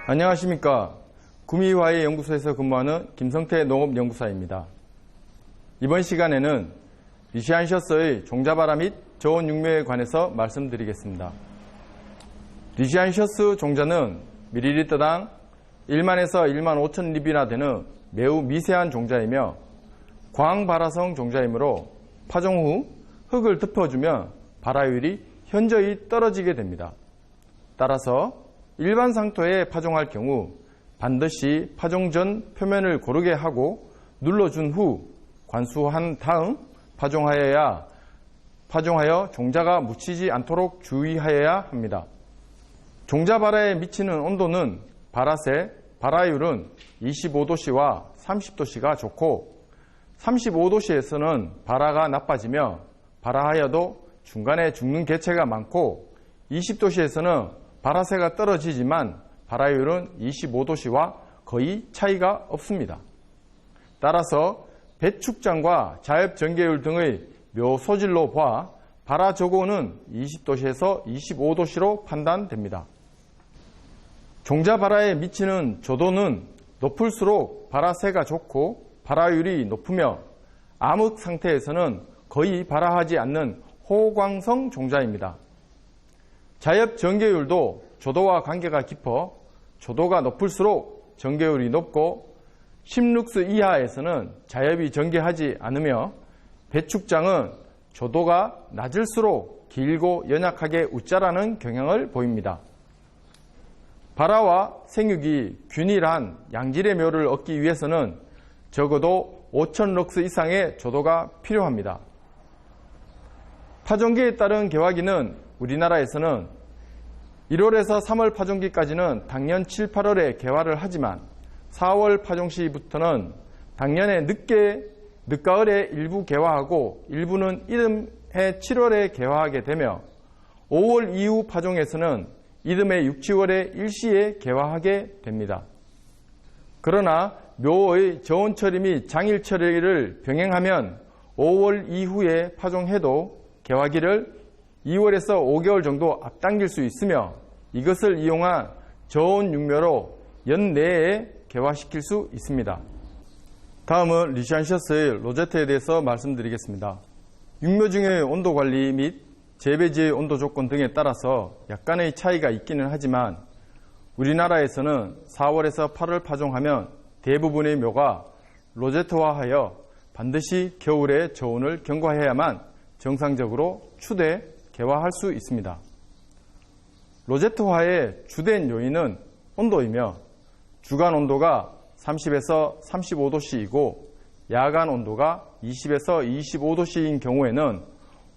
안녕하십니까. 구미화해연구소에서 근무하는 김성태 농업연구사입니다. 이번 시간에는 리시안셔스의 종자발화 및 저온 육묘에 관해서 말씀드리겠습니다. 리시안셔스 종자는 밀리리터당 1만에서 1만 5천 립이나 되는 매우 미세한 종자이며 광발화성 종자이므로 파종 후 흙을 덮어주면 발화율이 현저히 떨어지게 됩니다. 따라서 일반 상토에 파종할 경우 반드시 파종 전 표면을 고르게 하고 눌러준 후 관수한 다음 파종하여 종자가 묻히지 않도록 주의하여야 합니다. 종자 발화에 미치는 온도는 발화세, 발화율은 25도씨와 30도씨가 좋고 35도씨에서는 발화가 나빠지며 발화하여도 중간에 죽는 개체가 많고 20도씨에서는 발화세가 떨어지지만 발화율은 25도씨와 거의 차이가 없습니다. 따라서 배축장과 자엽전개율 등의 묘소질로 봐 발화 저고는 20도씨에서 25도씨로 판단됩니다. 종자 발화에 미치는 조도는 높을수록 발화세가 좋고 발화율이 높으며 암흑 상태에서는 거의 발화하지 않는 호광성 종자입니다. 자엽 전개율도 조도와 관계가 깊어 조도가 높을수록 전개율이 높고 10룩스 이하에서는 자엽이 전개하지 않으며 배축장은 조도가 낮을수록 길고 연약하게 웃자라는 경향을 보입니다. 발화와 생육이 균일한 양질의 묘를 얻기 위해서는 적어도 5,000럭스 이상의 조도가 필요합니다. 파종기에 따른 개화기는 우리나라에서는 1월에서 3월 파종기까지는 당년 7, 8월에 개화를 하지만 4월 파종 시부터는 당년에 늦가을에 일부 개화하고 일부는 이듬해 7월에 개화하게 되며 5월 이후 파종에서는 이듬해 6, 7월에 일시에 개화하게 됩니다. 그러나 묘의 저온 처리 및 장일 처리를 병행하면 5월 이후에 파종해도 개화기를 2월에서 5개월 정도 앞당길 수 있으며 이것을 이용한 저온 육묘로 연내에 개화시킬 수 있습니다. 다음은 리시안셔스의 로제트에 대해서 말씀드리겠습니다. 육묘 중의 온도 관리 및 재배지의 온도 조건 등에 따라서 약간의 차이가 있기는 하지만 우리나라에서는 4월에서 8월 파종하면 대부분의 묘가 로제트화하여 반드시 겨울에 저온을 경과해야만 정상적으로 추대 개화할 수 있습니다. 로제트화의 주된 요인은 온도이며 주간 온도가 30에서 35도씨이고 야간 온도가 20에서 25도씨인 경우에는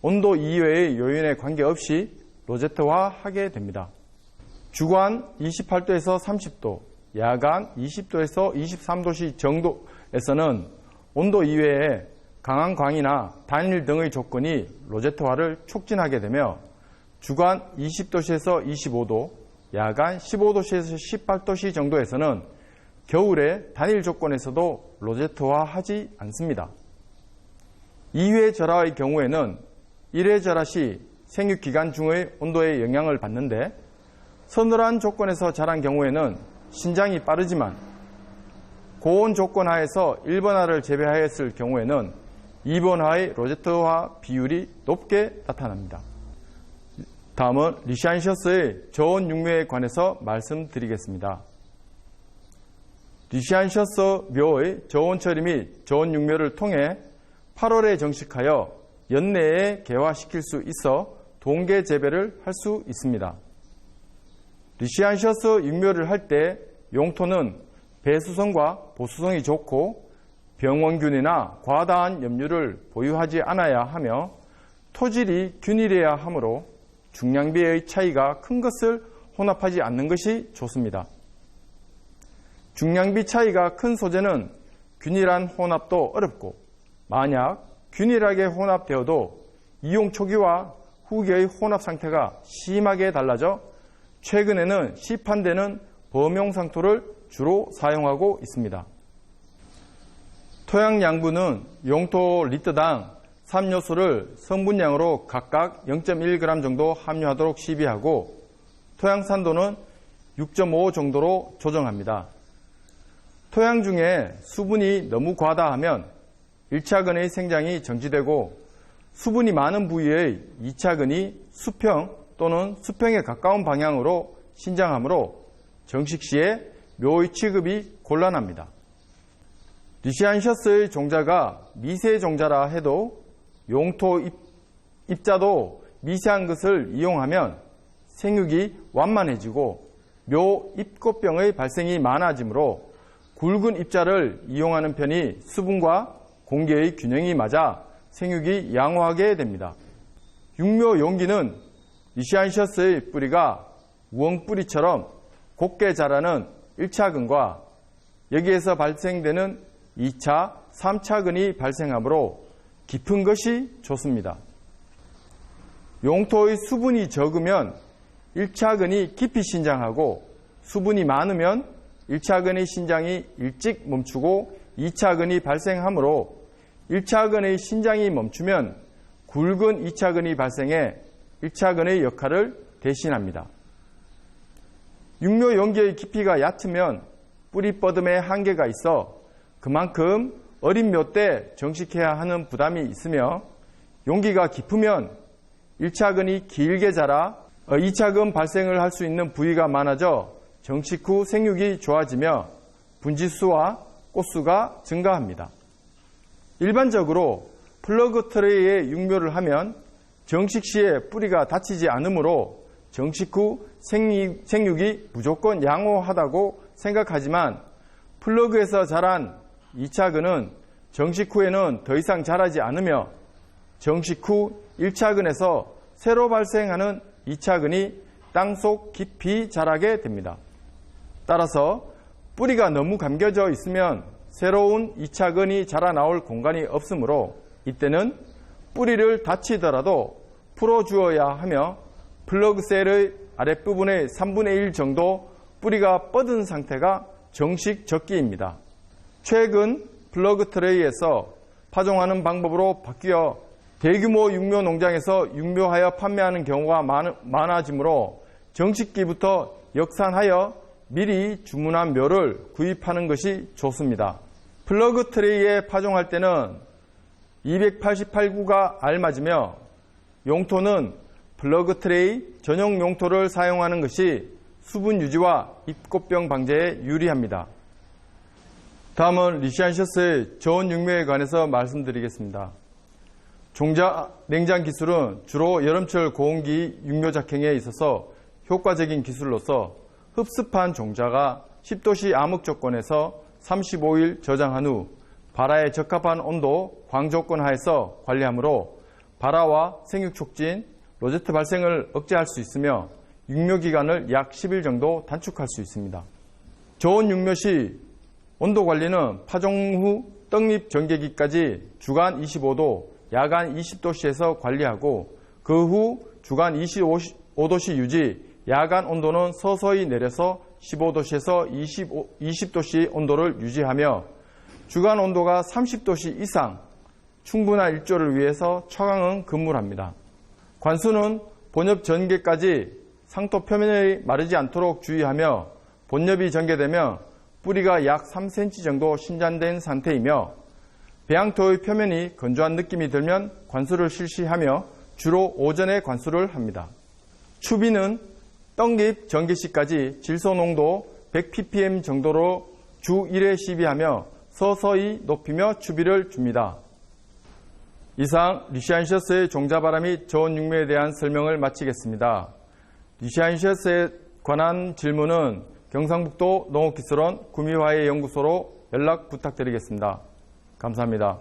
온도 이외의 요인에 관계없이 로제트화하게 됩니다. 주간 28도에서 30도, 야간 20도에서 23도씨 정도에서는 온도 이외에 강한 광이나 단일 등의 조건이 로제트화를 촉진하게 되며 주간 20도씨에서 25도, 야간 15도씨에서 18도씨 정도에서는 겨울에 단일 조건에서도 로제트화하지 않습니다. 2회 절하의 경우에는 1회 절하 시 생육기간 중의 온도에 영향을 받는데 서늘한 조건에서 자란 경우에는 신장이 빠르지만 고온 조건 하에서 1번화를 재배하였을 경우에는 2번화의 로제트화 비율이 높게 나타납니다. 다음은 리시안셔스의 저온 육묘에 관해서 말씀드리겠습니다. 리시안셔스 묘의 저온 처리 및 저온 육묘를 통해 8월에 정식하여 연내에 개화시킬 수 있어 동계 재배를 할 수 있습니다. 리시안셔스 육묘를 할 때 용토는 배수성과 보수성이 좋고 병원균이나 과다한 염류를 보유하지 않아야 하며 토질이 균일해야 하므로 중량비의 차이가 큰 것을 혼합하지 않는 것이 좋습니다. 중량비 차이가 큰 소재는 균일한 혼합도 어렵고 만약 균일하게 혼합되어도 이용 초기와 후기의 혼합 상태가 심하게 달라져 최근에는 시판되는 범용상토를 주로 사용하고 있습니다. 토양 양분은 용토 리터당 3요소를 성분량으로 각각 0.1g 정도 함유하도록 시비하고 토양 산도는 6.5 정도로 조정합니다. 토양 중에 수분이 너무 과다하면 1차근의 생장이 정지되고 수분이 많은 부위의 2차근이 수평 또는 수평에 가까운 방향으로 신장하므로 정식 시에 묘의 취급이 곤란합니다. 리시안셔스의 종자가 미세 종자라 해도 용토 입자도 미세한 것을 이용하면 생육이 완만해지고 묘 입꽃병의 발생이 많아지므로 굵은 입자를 이용하는 편이 수분과 공기의 균형이 맞아 생육이 양호하게 됩니다. 육묘 용기는 리시안셔스의 뿌리가 우엉뿌리처럼 곱게 자라는 1차근과 여기에서 발생되는 2차, 3차근이 발생하므로 깊은 것이 좋습니다. 용토의 수분이 적으면 1차근이 깊이 신장하고 수분이 많으면 1차근의 신장이 일찍 멈추고 2차근이 발생하므로 1차근의 신장이 멈추면 굵은 2차근이 발생해 1차근의 역할을 대신합니다. 육묘 용기의 깊이가 얕으면 뿌리 뻗음에 한계가 있어 그만큼 어린 묘 때 정식해야 하는 부담이 있으며 용기가 깊으면 1차근이 길게 자라 2차근 발생을 할 수 있는 부위가 많아져 정식 후 생육이 좋아지며 분지수와 꽃수가 증가합니다. 일반적으로 플러그 트레이에 육묘를 하면 정식 시에 뿌리가 다치지 않으므로 정식 후 생육이 무조건 양호하다고 생각하지만 플러그에서 자란 2차근은 정식 후에는 더 이상 자라지 않으며 정식 후 1차근에서 새로 발생하는 2차근이 땅속 깊이 자라게 됩니다. 따라서 뿌리가 너무 감겨져 있으면 새로운 2차근이 자라나올 공간이 없으므로 이때는 뿌리를 다치더라도 풀어주어야 하며 플러그셀의 아랫부분의 3분의 1 정도 뿌리가 뻗은 상태가 정식 적기입니다. 최근 플러그 트레이에서 파종하는 방법으로 바뀌어 대규모 육묘 농장에서 육묘하여 판매하는 경우가 많아지므로 정식기부터 역산하여 미리 주문한 묘를 구입하는 것이 좋습니다. 플러그 트레이에 파종할 때는 288구가 알맞으며 용토는 플러그 트레이 전용 용토를 사용하는 것이 수분 유지와 입꽃병 방제에 유리합니다. 다음은 리시안셔스의 저온 육묘에 관해서 말씀드리겠습니다. 종자 냉장 기술은 주로 여름철 고온기 육묘 작행에 있어서 효과적인 기술로서 흡습한 종자가 10도씨 암흑 조건에서 35일 저장한 후 발화에 적합한 온도, 광 조건 하에서 관리하므로 발화와 생육 촉진, 로제트 발생을 억제할 수 있으며 육묘 기간을 약 10일 정도 단축할 수 있습니다. 저온 육묘 시 온도 관리는 파종 후 떡잎 전개기까지 주간 25도, 야간 20도씨에서 관리하고 그 후 주간 25도씨 유지, 야간 온도는 서서히 내려서 15도씨에서 20도씨 온도를 유지하며 주간 온도가 30도씨 이상 충분한 일조를 위해서 초강은 근무를 합니다. 관수는 본엽 전개까지 상토 표면이 마르지 않도록 주의하며 본엽이 전개되면 뿌리가 약 3cm 정도 신장된 상태이며 배양토의 표면이 건조한 느낌이 들면 관수를 실시하며 주로 오전에 관수를 합니다. 추비는 떡잎 전개 시까지 질소 농도 100ppm 정도로 주 1회 시비하며 서서히 높이며 추비를 줍니다. 이상 리시안셔스의 종자발화 및 저온 육묘에 대한 설명을 마치겠습니다. 리시안셔스에 관한 질문은 경상북도 농업기술원 구미화해 연구소로 연락 부탁드리겠습니다. 감사합니다.